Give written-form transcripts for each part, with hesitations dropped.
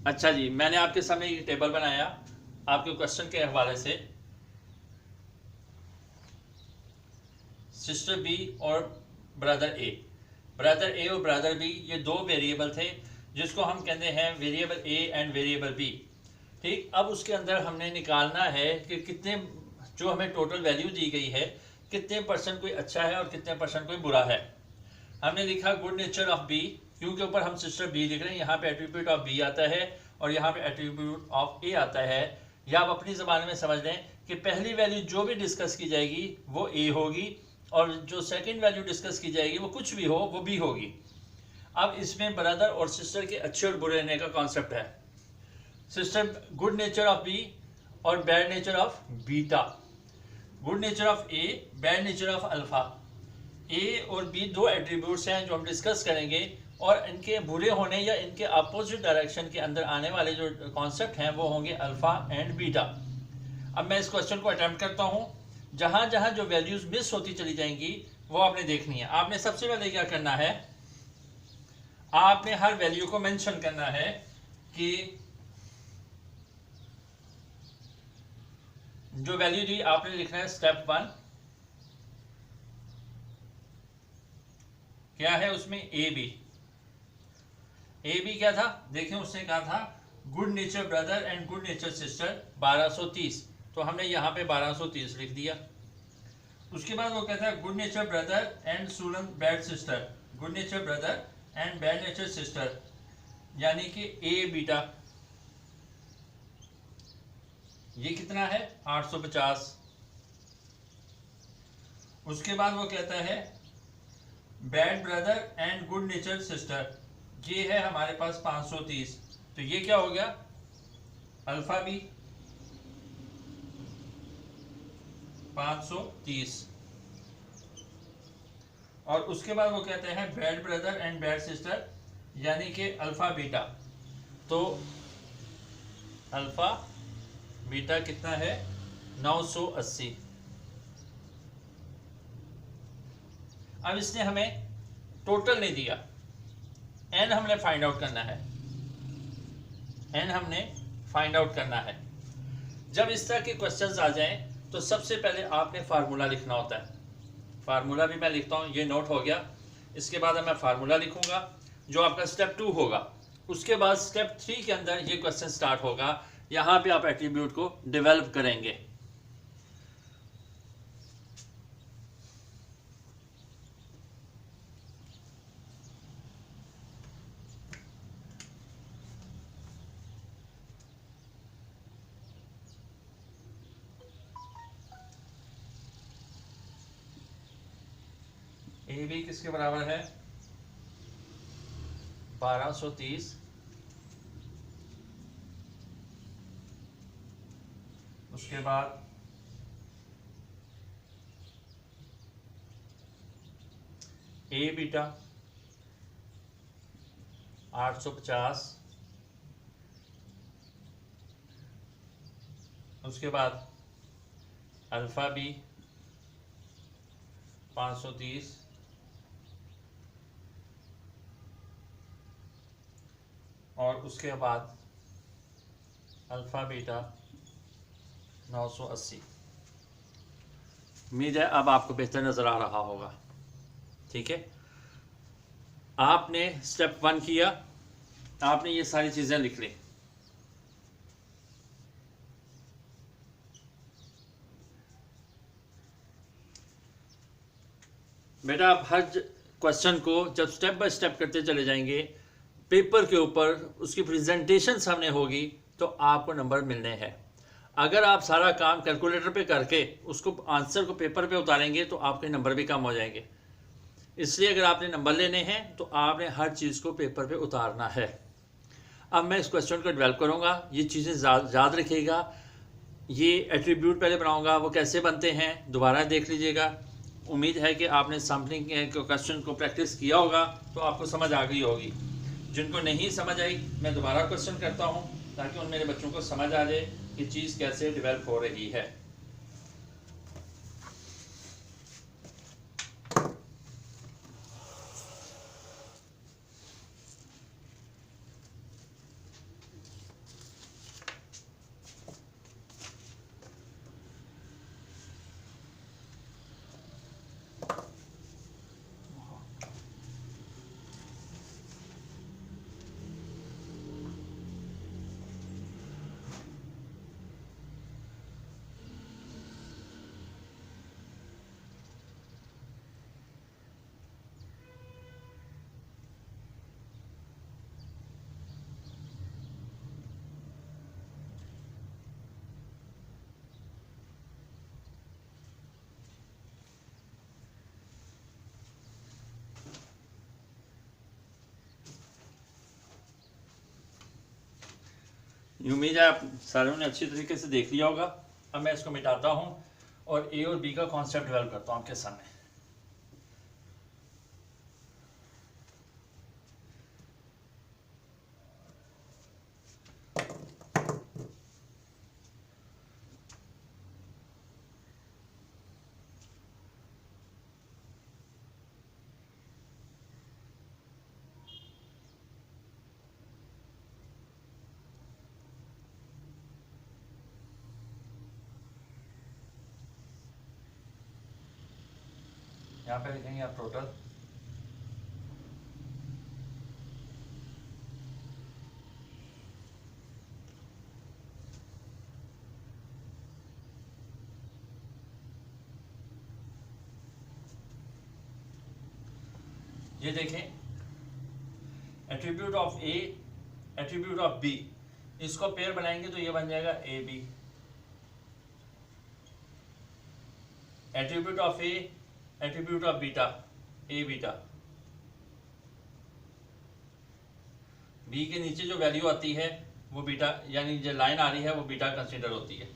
अच्छा जी, मैंने आपके सामने ये टेबल बनाया आपके क्वेश्चन के हवाले से। सिस्टर बी और ब्रदर ए और ब्रदर बी, ये दो वेरिएबल थे जिसको हम कहते हैं variable A and variable B. ठीक, अब उसके अंदर हमने निकालना है कि कितने, जो हमें टोटल वैल्यू दी गई है, कितने परसेंट कोई अच्छा है और कितने परसेंट कोई बुरा है। हमने लिखा good nature of B, Q के ऊपर हम सिस्टर बी लिख रहे हैं, यहाँ पे एट्रीब्यूट ऑफ बी आता है और यहाँ पे एट्रीब्यूट ऑफ ए आता है। या आप अपनी ज़बान में समझ लें कि पहली वैल्यू जो भी डिस्कस की जाएगी वो ए होगी और जो सेकंड वैल्यू डिस्कस की जाएगी वो कुछ भी हो वो बी होगी। अब इसमें ब्रदर और सिस्टर के अच्छे और बुरे रहने का कॉन्सेप्ट है। Sister good nature of B और bad nature of beta, good nature of A, bad nature of alpha. A और बी दो एट्रीब्यूट्स हैं जो हम डिस्कस करेंगे और इनके बुरे होने या इनके अपोजिट डायरेक्शन के अंदर आने वाले जो कॉन्सेप्ट हैं वो होंगे अल्फा एंड बीटा। अब मैं इस क्वेश्चन को अटेम्प्ट करता हूँ। जहाँ जहाँ जो वैल्यूज मिस होती चली जाएंगी वो आपने देखनी है। आपने सबसे पहले क्या करना है, आपने हर वैल्यू को मेंशन करना है कि जो वैल्यू दी आपने लिखना है स्टेप 1 क्या है, उसमें ए बी क्या था, देखिए उसने कहा था good nature brother and good nature sister 1230, तो हमने यहाँ पे 1230 लिख दिया। उसके बाद वो कहता है गुड नेचर ब्रदर एंड सूरन bad sister, good nature brother and bad nature sister, यानी कि ए बीटा, ये कितना है 850। उसके बाद वो कहता है bad brother and good nature sister, ये है हमारे पास 530, तो ये क्या हो गया अल्फा बी 530। और उसके बाद वो कहते हैं bad brother and bad sister यानी कि अल्फा बीटा, तो अल्फा बीटा कितना है 980। अब इसने हमें टोटल नहीं दिया, एन हमने फाइंड आउट करना है, एन हमने फाइंड आउट करना है। जब इस तरह के क्वेश्चंस आ जाएं तो सबसे पहले आपने फार्मूला लिखना होता है। फार्मूला भी मैं लिखता हूँ, ये नोट हो गया। इसके बाद मैं फार्मूला लिखूंगा जो आपका स्टेप 2 होगा। उसके बाद स्टेप 3 के अंदर ये क्वेश्चन स्टार्ट होगा, यहाँ पे आप एट्रीब्यूट को डेवलप करेंगे। ए बी किसके बराबर है 1230, उसके बाद ए बीटा 850, उसके बाद अल्फा बी 530, और उसके बाद अल्फा बीटा 980। उम्मीद है अब आपको बेहतर नजर आ रहा होगा। ठीक है, आपने स्टेप 1 किया, आपने ये सारी चीजें लिख ली। बेटा आप हर क्वेश्चन को जब स्टेप बाय स्टेप करते चले जाएंगे, पेपर के ऊपर उसकी प्रेजेंटेशन सामने होगी तो आपको नंबर मिलने हैं। अगर आप सारा काम कैलकुलेटर पे करके उसको आंसर को पेपर पे उतारेंगे तो आपके नंबर भी कम हो जाएंगे। इसलिए अगर आपने नंबर लेने हैं तो आपने हर चीज़ को पेपर पे उतारना है। अब मैं इस क्वेश्चन को डेवलप करूँगा, ये चीज़ें याद रखिएगा। ये एट्रीब्यूट पहले बनाऊँगा, वो कैसे बनते हैं दोबारा देख लीजिएगा। उम्मीद है कि आपने सैम्पलिंग के क्वेश्चन को प्रैक्टिस किया होगा तो आपको समझ आ गई होगी। जिनको नहीं समझ आई मैं दोबारा क्वेश्चन करता हूँ ताकि उन मेरे बच्चों को समझ आ जाए कि चीज़ कैसे डेवलप हो रही है। उम्मीद है आप सारों ने अच्छी तरीके से देख लिया होगा। अब मैं इसको मिटाता हूँ और ए और बी का कॉन्सेप्ट डेवलप करता हूँ आपके सामने। यहाँ पे लिखेंगे आप टोटल, ये देखें attribute of A, attribute of B, इसको पेयर बनाएंगे तो ये बन जाएगा A B. Attribute of A, attribute of beta, A beta. B के नीचे जो वैल्यू आती है वो बीटा, यानी जो लाइन आ रही है वो बीटा कंसीडर होती है।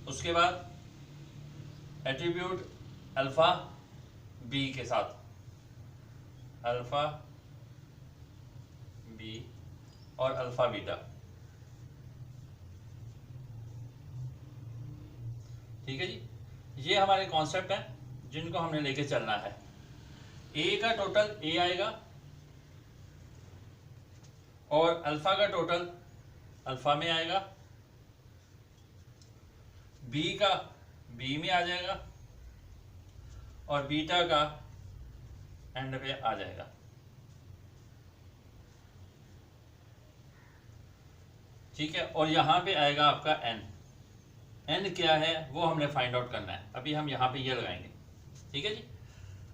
उसके बाद एट्रीब्यूट अल्फा बी के साथ, अल्फा बी और अल्फा बीटा, ठीक है जी। ये हमारे कॉन्सेप्ट हैं जिनको हमने लेके चलना है। ए का टोटल ए आएगा और अल्फा का टोटल अल्फा में आएगा, बी का बी में आ जाएगा और बीटा का एंड पे आ जाएगा। ठीक है, और यहां पे आएगा आपका एन। एन क्या है वो हमने फाइंड आउट करना है, अभी हम यहाँ पे ये लगाएंगे। ठीक है जी।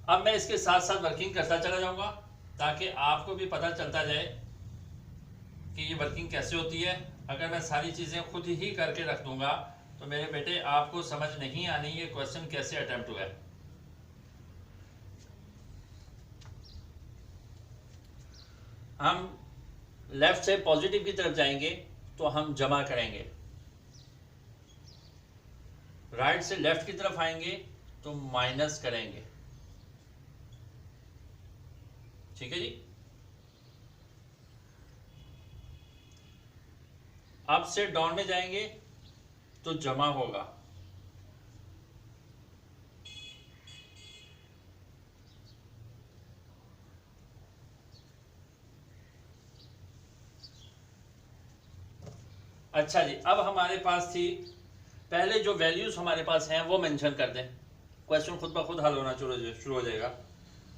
अब मैं इसके साथ साथ वर्किंग करता चला जाऊंगा ताकि आपको भी पता चलता जाए कि ये वर्किंग कैसे होती है। अगर मैं सारी चीज़ें खुद ही करके रख दूंगा तो मेरे बेटे आपको समझ नहीं आनी ये क्वेश्चन कैसे अटेम्प्ट हुआ है। हम लेफ्ट से पॉजिटिव की तरफ जाएंगे तो हम जमा करेंगे, राइट से लेफ्ट की तरफ आएंगे तो माइनस करेंगे। ठीक है जी। अप से डाउन में जाएंगे तो जमा होगा, अच्छा जी। अब हमारे पास थी, पहले जो वैल्यूज हमारे पास हैं वो मेंशन कर दें, क्वेश्चन खुद ब खुद हल होना शुरू हो जाएगा।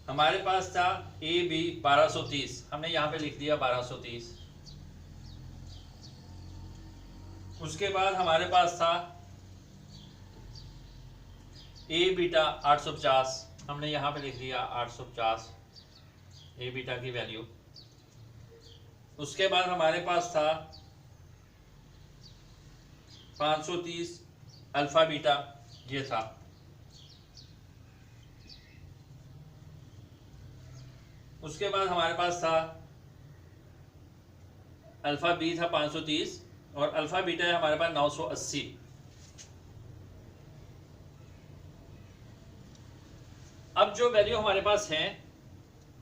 हमारे पास था ए बी 1230, हमने यहाँ पे लिख दिया 1230। उसके बाद हमारे पास था ए बीटा 850, हमने यहाँ पे लिख दिया 850 ए बीटा की वैल्यू। उसके बाद हमारे पास था 530 अल्फा बीटा, ये था। उसके बाद हमारे पास था अल्फा बी था 530 और अल्फा बीटा है हमारे पास 980। अब जो वैल्यू हमारे पास है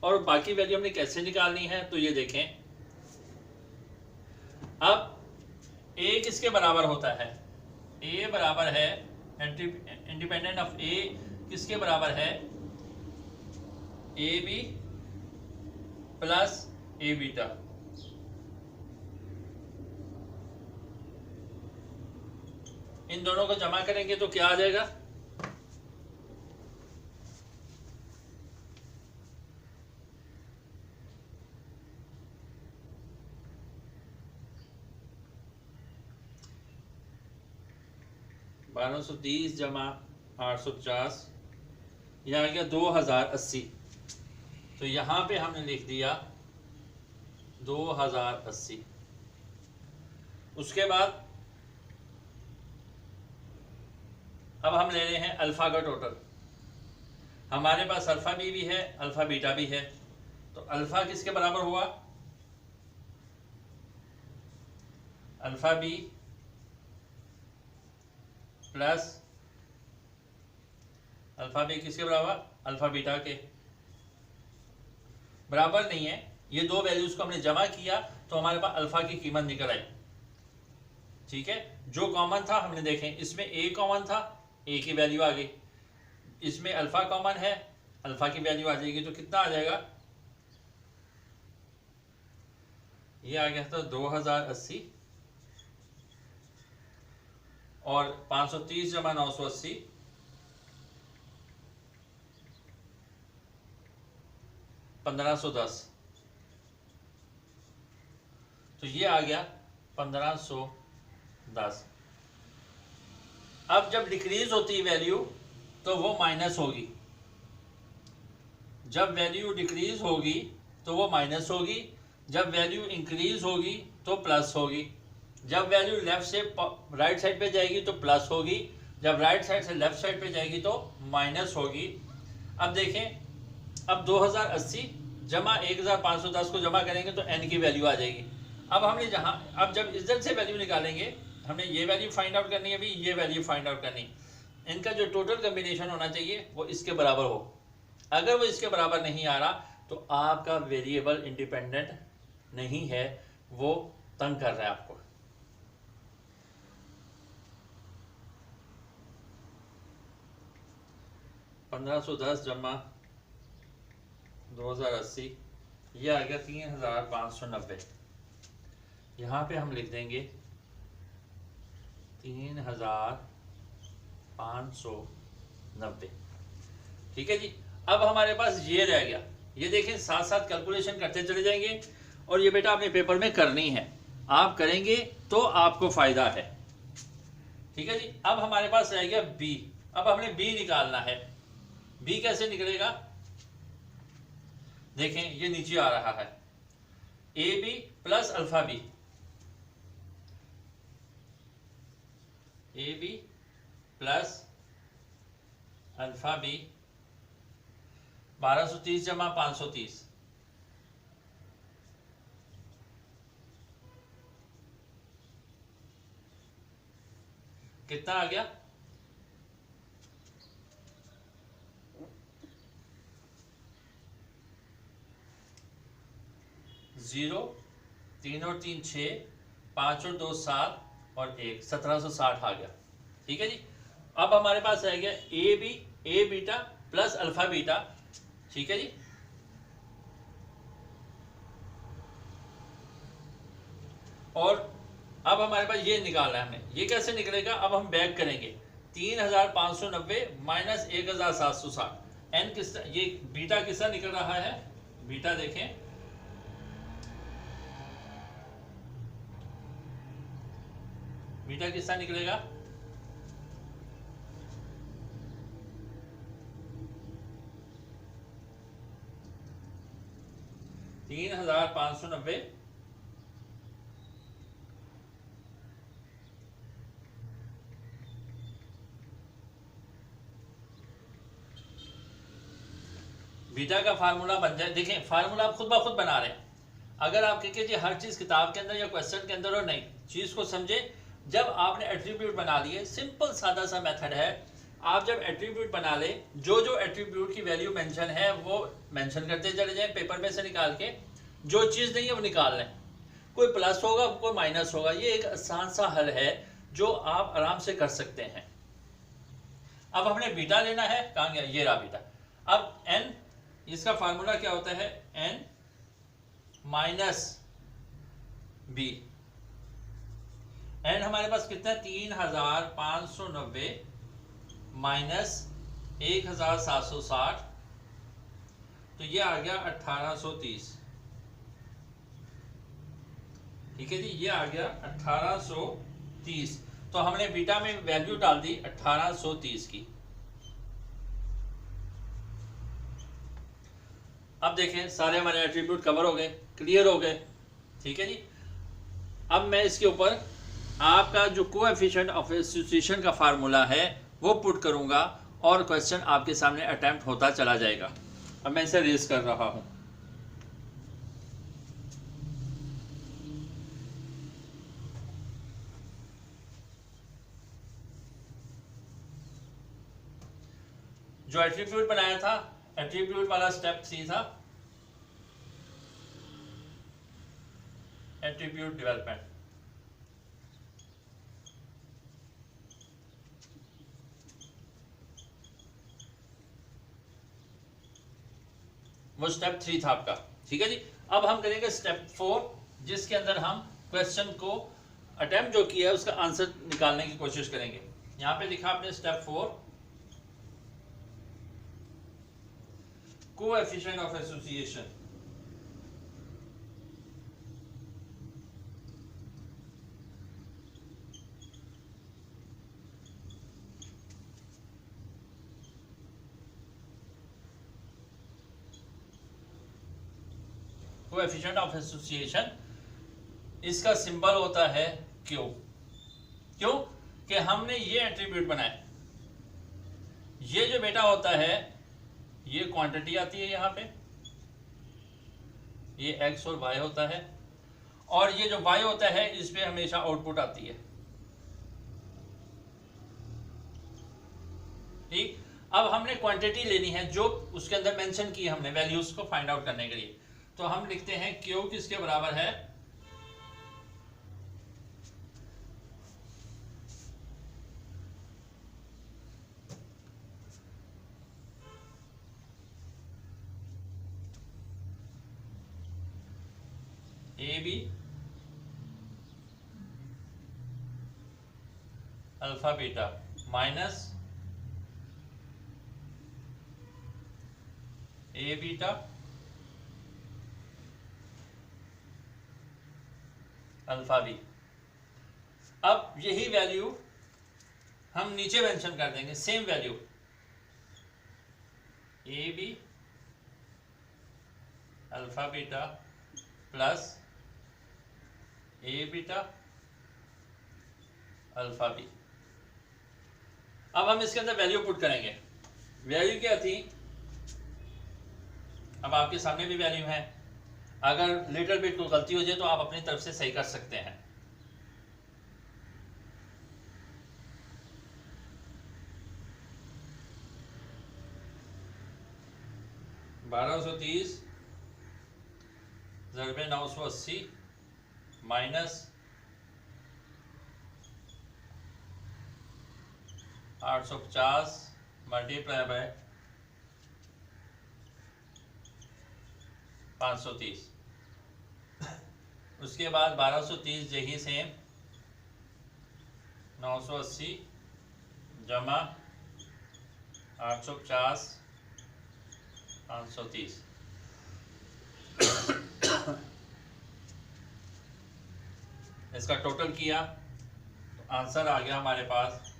और बाकी वैल्यू हमने कैसे निकालनी है तो ये देखें। अब ए किसके बराबर होता है? ए बराबर है इंडिपेंडेंट ऑफ ए किसके बराबर है? A B plus A beta. इन दोनों को जमा करेंगे तो क्या आ जाएगा? बारह सौ 30 जमा 850, यह आ गया 2080। तो यहाँ पे हमने लिख दिया 2080। उसके बाद अब हम ले रहे हैं अल्फा का टोटल। हमारे पास अल्फा बी भी है, अल्फा बीटा भी है, तो अल्फा किसके बराबर हुआ? Alpha B plus alpha B किसके बराबर, अल्फा बीटा के बराबर नहीं है। ये दो वैल्यूज को हमने जमा किया तो हमारे पास अल्फा की कीमत निकल आई। ठीक है, जो कॉमन था हमने देखें, इसमें ए कॉमन था, ए की वैल्यू आ गई, इसमें अल्फा कॉमन है, अल्फा की वैल्यू आ जाएगी, तो कितना आ जाएगा, ये आ गया था 2080 और 530 जमा 980 1510, तो ये आ गया 1510। अब जब डिक्रीज होती है वैल्यू तो वो माइनस होगी, जब वैल्यू डिक्रीज होगी तो वो माइनस होगी, जब वैल्यू इंक्रीज होगी तो प्लस होगी, जब वैल्यू लेफ्ट से राइट साइड पे जाएगी तो प्लस होगी, जब राइट साइड से लेफ्ट साइड पे जाएगी तो माइनस होगी। अब देखें, अब 2080 जमा 1510 को जमा करेंगे तो n की वैल्यू आ जाएगी। अब हमने अब जब इधर से वैल्यू निकालेंगे, हमने ये वैल्यू फाइंड आउट करनी है, अभी ये वैल्यू फाइंड आउट करनी, इनका जो टोटल कम्बिनेशन होना चाहिए वो इसके बराबर हो। अगर वो इसके बराबर नहीं आ रहा तो आपका वेरिएबल इंडिपेंडेंट नहीं है, वो तंग कर रहा है आपको। $1510 जमा 2080, ये आ गया 3590। यहाँ पे हम लिख देंगे 3590। ठीक है जी। अब हमारे पास ये रह गया, ये देखें, साथ साथ कैलकुलेशन करते चले जाएंगे और ये बेटा अपने पेपर में करनी है, आप करेंगे तो आपको फायदा है। ठीक है जी। अब हमारे पास रह गया बी, अब हमने बी निकालना है। बी कैसे निकलेगा, देखें ये नीचे आ रहा है, A B plus alpha B, A B plus alpha B 1230 जमा 530, कितना आ गया, जीरो, 3 और 3 6, 5 और 2 7 और 1 1760 आ गया। ठीक है जी। अब हमारे पास रह गया ए बीटा प्लस अल्फा बीटा। ठीक है जी। और अब हमारे पास ये निकालना है हमने, ये कैसे निकलेगा, अब हम बैक करेंगे, 3590 माइनस 1760, एन किस, ये बीटा किसका निकल रहा है, बीटा देखें, बीटा किसका निकलेगा, $3590 बीटा का फार्मूला बन जाए। देखें फार्मूला आप खुद ब खुद बना रहे हैं, अगर आप कहें जी हर चीज़ किताब के अंदर या क्वेश्चन के अंदर और नहीं, चीज़ को समझे। जब आपने एट्रीब्यूट बना लिए, सिंपल सादा सा मेथड है, आप जब एट्रीब्यूट बना ले, जो जो एट्रीब्यूट की वैल्यू मेंशन है वो मेंशन करते चले जाएं पेपर में से निकाल के, जो चीज़ नहीं है वो निकाल लें, कोई प्लस होगा कोई माइनस होगा। ये एक आसान सा हल है जो आप आराम से कर सकते हैं। अब हमने बीटा लेना है, कहाँ गया, ये रहा बीटा। अब एन, इसका फार्मूला क्या होता है, एन माइनस बी, एन हमारे पास कितना है, 3590 माइनस 1760, तो ये आ गया 1830। ठीक है जी, ये आ गया 1830। तो हमने बीटा में वैल्यू डाल दी 1830 की। अब देखें सारे हमारे एट्रीब्यूट कवर हो गए, क्लियर हो गए। ठीक है जी। अब मैं इसके ऊपर आपका जो कोएफिशिएंट ऑफ एसोसिएशन का फार्मूला है वो पुट करूंगा और क्वेश्चन आपके सामने अटेम्प्ट होता चला जाएगा। अब मैं इसे रेज कर रहा हूं। जो एट्रीब्यूट बनाया था, एट्रीब्यूट वाला स्टेप 3 था, एट्रीब्यूट डेवलपमेंट। वो स्टेप 3 था आपका, ठीक है जी। अब हम करेंगे स्टेप 4, जिसके अंदर हम क्वेश्चन को अटेम्प्ट जो किया है उसका आंसर निकालने की कोशिश करेंगे। यहां पे लिखा आपने step 4, coefficient of association. Coefficient of association, इसका सिंबल होता है क्यू। क्यों कि हमने ये एट्रीब्यूट बनाया, ये जो बेटा होता है ये क्वांटिटी आती है यहां पे, ये एक्स और वाई होता है, और ये जो वाई होता है इस पे हमेशा आउटपुट आती है, ठीक। अब हमने क्वांटिटी लेनी है जो उसके अंदर मेंशन की हमने वैल्यूज को फाइंड आउट करने के लिए, तो हम लिखते हैं क्यू किसके बराबर है, A B alpha beta minus A beta alpha B. अब यही वैल्यू हम नीचे मेंशन कर देंगे, same value A B alpha beta plus A beta alpha B. अब हम इसके अंदर वैल्यू पुट करेंगे। वैल्यू क्या थी, अब आपके सामने भी वैल्यू है, अगर लिटिल बिट कोई गलती हो जाए तो आप अपनी तरफ से सही कर सकते हैं। $1230 ज़रबे 980 माइनस 850 मल्टीप्लाई बाय 530। उसके बाद 1230 यही सेम 980 जमा 850 530। इसका टोटल किया तो आंसर आ गया हमारे पास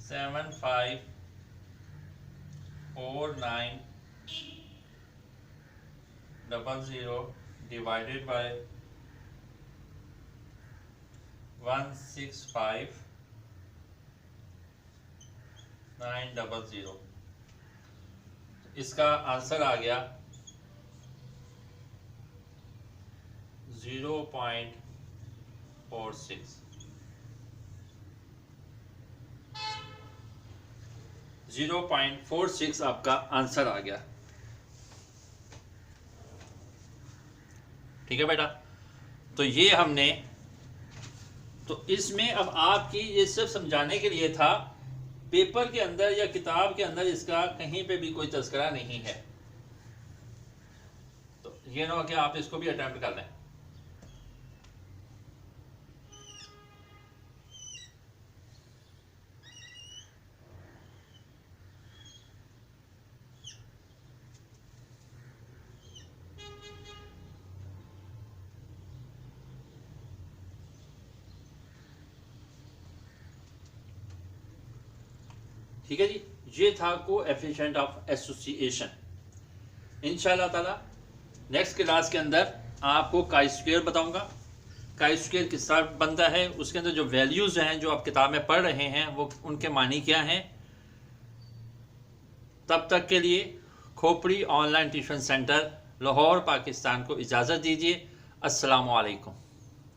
754900 डिवाइडेड बाय 165900। इसका आंसर आ गया 0.46। 0.46 आपका आंसर आ गया, ठीक है बेटा। तो ये हमने, तो इसमें अब आपकी ये सिर्फ समझाने के लिए था, पेपर के अंदर या किताब के अंदर इसका कहीं पे भी कोई तज़किरा नहीं है, तो ये ना हो कि आप इसको भी अटेम्प्ट कर लें। ठीक है जी, ये था कोएफिशिएंट ऑफ एसोसिएशन। इंशाल्लाह ताला नेक्स्ट क्लास के अंदर आपको काई स्क्वायर बताऊंगा, काई स्क्वायर किस तरह बनता है, उसके अंदर जो वैल्यूज़ हैं जो आप किताब में पढ़ रहे हैं वो उनके मानी क्या हैं। तब तक के लिए खोपड़ी online tuition centre Lahore Pakistan को इजाज़त दीजिए। अस्सलामु अलैकुम।